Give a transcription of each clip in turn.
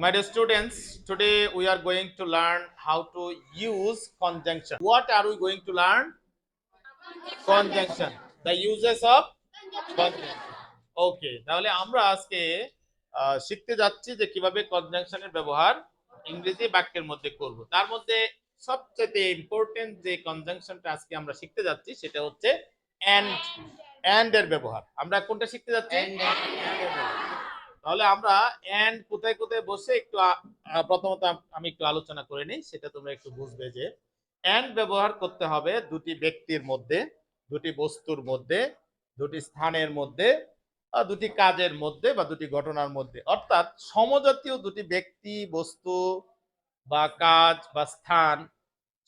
My dear students, today we are going to learn how to use conjunction. What are we going to learn? Conjunction. The uses of conjunction. Okay, তাহলে আমরা আজকে শিখতে যাচ্ছি যে কিভাবে কনজাংশনের ব্যবহার ইংরেজি বাক্যের মধ্যে করব। তার মধ্যে সবচেয়ে ইম্পর্টেন্ট যে কনজাংশনটা আজকে আমরা শিখতে যাচ্ছি সেটা হচ্ছে এন্ড এর ব্যবহার। আমরা কোনটা শিখতে যাচ্ছি? তাহলে আমরা এন্ড কোথায় কোথায় বসে একটু প্রথমত আমি একটু আলোচনা করে নিই, সেটা তোমরা একটু বুঝবে যে এন্ড ব্যবহার করতে হবে দুটি ব্যক্তির মধ্যে, দুটি বস্তুর মধ্যে, দুটি স্থানের মধ্যে, দুটি কাজের মধ্যে বা দুটি ঘটনার মধ্যে, অর্থাৎ সমজাতীয় দুটি ব্যক্তি, বস্তু বা কাজ বা স্থান,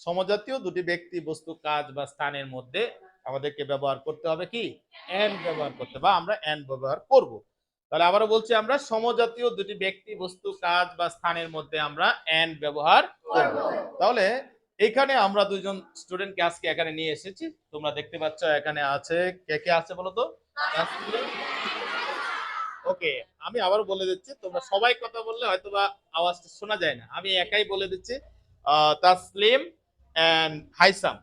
সমজাতীয় দুটি ব্যক্তি, বস্তু, কাজ বা স্থানের মধ্যে আমাদেরকে ব্যবহার করতে হবে কি? এন্ড ব্যবহার করতে, বা আমরা এন্ড ব্যবহার করব। তাহলে আবারও বলছি, আমরা সমজাতীয় দুটি ব্যক্তি, বস্তু, কাজ বা স্থানের মধ্যে আমরা এন্ড ব্যবহার করব। তাহলে এখানে আমরা দুইজন স্টুডেন্টকে আজকে এখানে নিয়ে এসেছি। তোমরা দেখতে পাচ্ছ এখানে আছে, কে কে আছে বলো তো? ওকে, আমি আবারও বলে দিচ্ছি, তোমরা সবাই কথা বললে হয়তোবা আওয়াজটা শোনা যায় না, আমি একাই বলে দিচ্ছি। তাসলিম এন্ড হাইসাম।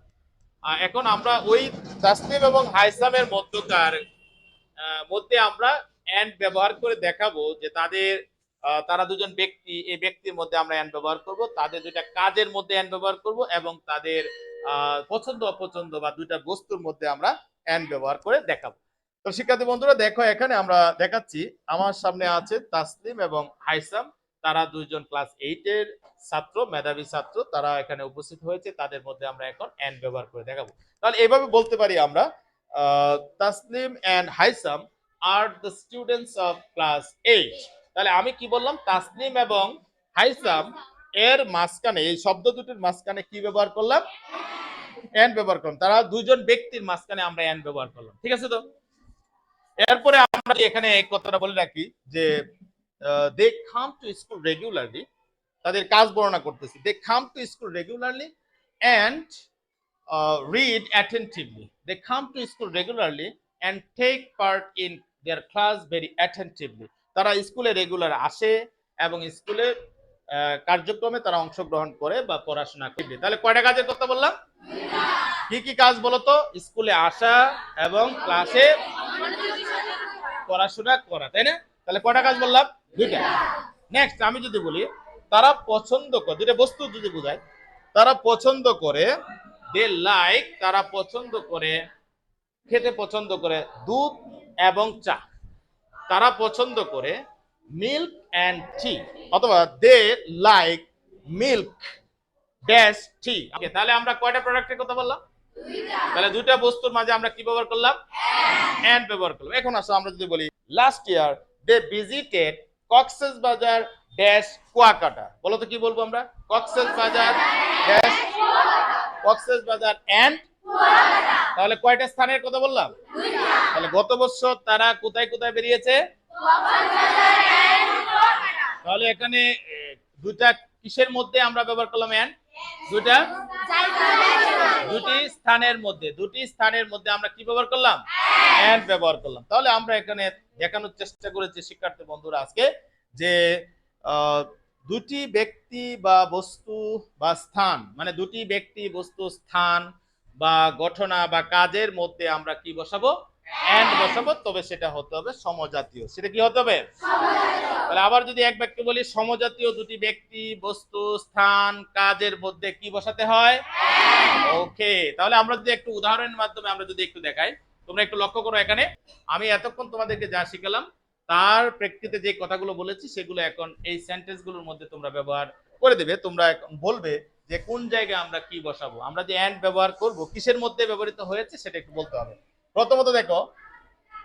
এখন আমরা ওই তাসলিম এবং হাইসামের মধ্যে আমরা এন্ড ব্যবহার করে দেখাবো যে তারা দুজন ব্যক্তি, এই ব্যক্তির মধ্যে আমরা এন্ড ব্যবহার করব, তাদের দুইটা কাজের মধ্যে এন্ড ব্যবহার করব, এবং তাদের পছন্দ অপছন্দ বা দুইটা বস্তুর মধ্যে আমরা এন্ড ব্যবহার করে দেখাবো। তো শিক্ষার্থী বন্ধুরা দেখো, এখানে আমরা দেখাচ্ছি, আমার সামনে আছে তাসলিম এবং হাইসাম। তারা দুইজন ক্লাস 8 এর ছাত্র, মেধাবী ছাত্র, তারা এখানে উপস্থিত হয়েছে। তাদের মধ্যে আমরা এখন এন্ড ব্যবহার করে দেখাবো। তাহলে এভাবে বলতে পারি আমরা, Taslim and Haisam are the students of class 8। তাহলে আমি কি বললাম? তাসলিম এবং হাইসাম এর মাঝখানে, এই শব্দ দুটির মাঝখানে কি ব্যবহার করলাম? এন্ড ব্যবহার করলাম। তারা দুইজন ব্যক্তির মাঝখানে আমরা এন্ড ব্যবহার করলাম। ঠিক আছে? তো এরপরে আমরা এখানে এই কথাটা বলে রাখি যে they come to school regularly, তাদের কাজ বর্ণনা করতেছি। They come to school regularly and read attentively. They come to school regularly and take part in their class very attentively. তারা স্কুলে রেগুলার আসে এবং স্কুলের কার্যক্রমে তারা অংশগ্রহণ করে বা পড়াশোনা করে। তাহলে কয়টা কাজের কথা বললাম? কি কি কাজ বলতো? স্কুলে আসা এবং ক্লাসে পড়াশোনা করা, তাই না? তাহলে কয়টা কাজ বললাম? দুইটা। নেক্সট আমি যদি বলি, তারা পছন্দ করে, দুইটা বস্তু যদি বোঝায়, তারা পছন্দ করে, দে লাইক, তারা পছন্দ করে, খেতে পছন্দ করে দুধ এবং চা। তারা পছন্দ করে মিল্ক এন্ড টি, অথবা দে লাইক মিল্ক ড্যাশ টি। তাহলে আমরা কয়টা প্রোডাক্টের কথা বললাম? তাহলে দুইটা বস্তুর মাঝে আমরা কি ব্যবহার করলাম? এন্ড ব্যবহার করলাম। এখন আসো আমরা যদি বলি, last year they visited Cox's Bazar dash Kuakata. বলো তো কি বলবো আমরা? Cox's Bazar dash Cox's Bazar and Kuakata. তাহলে কয়টা স্থানের কথা বললাম? তাহলে গত বছর তারা কোথায় কোথায় বেরিয়েছে? তাহলে এখানে দুইটা কিসের মধ্যে আমরা ব্যবহার করলাম এন্ড? দুটি স্থানের মধ্যে, দুটি স্থানের মধ্যে আমরা কি ব্যবহার করলাম? এন্ড ব্যবহার করলাম। তাহলে আমরা এখানে দেখানোর চেষ্টা করেছি শিক্ষার্থী বন্ধুরা আজকে যে দুটি ব্যক্তি বা বস্তু বা স্থান, মানে দুটি ব্যক্তি, বস্তু, স্থান বা ঘটনা বা কাজের মধ্যে আমরা কি বসাবো? এন্ড বসাবো। তবে সেটা হতে হবে সমজাতীয়। সেটা কি হতে হবে? তাহলে আবার যদি এক বাক্যে বলি, সমজাতীয় দুটি ব্যক্তি, বস্তু, স্থান, কাজের মধ্যে কি বসাতে হয়? ওকে, তাহলে আমরা যদি একটু উদাহরণের মাধ্যমে আমরা যদি একটু দেখাই, তোমরা একটু লক্ষ্য করো। এখানে আমি এতক্ষণ তোমাদেরকে যা শিখালাম তার প্রেক্ষিতে যে কথাগুলো বলেছি সেগুলো এখন এই সেন্টেন্স গুলোর মধ্যে তোমরা ব্যবহার করে দেবে। তোমরা এখন বলবে যে কোন জায়গায় আমরা কি বসাবো। আমরা যে এন্ড ব্যবহার করব, কিসের মধ্যে ব্যবহৃত হয়েছে সেটা একটু বলতে হবে। প্রথমত দেখো,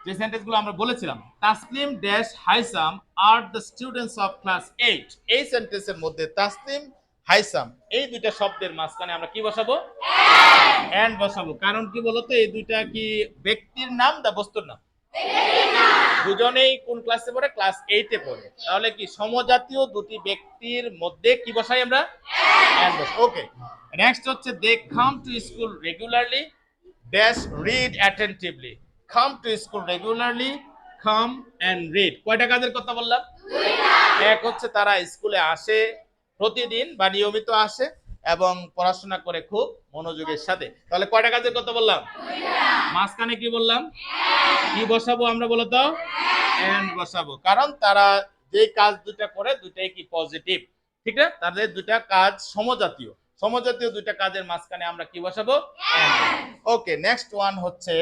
যে সেন্টেন্সগুলো আমরা বলেছিলাম, Taslim dash Haisam are the students of class 8। এই সেন্টেন্সের মধ্যে তাসলিম, হাইসাম এই দুইটা শব্দের মাঝখানে আমরা কি বসাবো? এন্ড বসাবো। কারণ কি বলতো, এই দুইটা কি ব্যক্তির নাম না বস্তুর নাম? দুজনেই কোন ক্লাসে পড়ে? ক্লাস 8 এ পড়ে। তাহলে কি সমজাতীয় দুটি ব্যক্তির মধ্যে কি বসাই আমরা? এন্ড বসাই। ওকে, নেক্সট হচ্ছে they come to school regularly dash read attentively. Come to school regularly, come and read. কয়টা কাজের কথা বললাম? এক হচ্ছে তারা স্কুলে আসে প্রতিদিন বা নিয়মিত আসে এবং পড়াশোনা করে খুব মনোযোগের সাথে। তাহলে কয়টা কাজের কথা বললাম? মাঝখানে কি বললাম? কি বসাবো আমরা বলো তো? এন্ড বসাবো, কারণ তারা যে কাজ দুটা করে দুটাই কি পজিটিভ, ঠিক না? তাদের দুটা কাজ সমজাতীয়, সমজাতীয় দুইটা কাজের মাঝখানে আমরা কি বসাবো? এন্ড। ওকে, নেক্সট ওয়ান হচ্ছে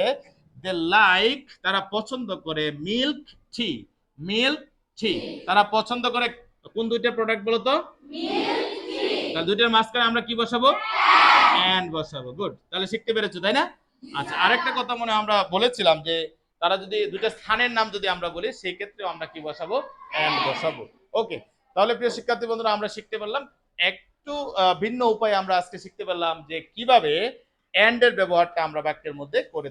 দে লাইক, তারা পছন্দ করে মিল্ক টি। মিল্ক টি, তারা পছন্দ করে কোন দুইটা প্রোডাক্ট বলো তো? তাহলে দুইটার মাঝখানে আমরা কি বসাবো? এন্ড বসাবো। গুড, তাহলে শিখতে পেরেছো তাই না? আচ্ছা, আরেকটা কথা মনে আমরা বলেছিলাম যে তারা যদি দুইটা স্থানের নাম যদি আমরা বলি সেই ক্ষেত্রে আমরা কি বসাবো? এন্ড বসাবো। ওকে, তাহলে প্রিয় শিক্ষার্থী বন্ধুরা আমরা শিখতে পারলাম একটু ভিন্ন উপায়ে আমরা আজকে শিখতে পারলাম যে কিভাবে এন্ড এর ব্যবহারটা আমরা বাক্যের মধ্যে করে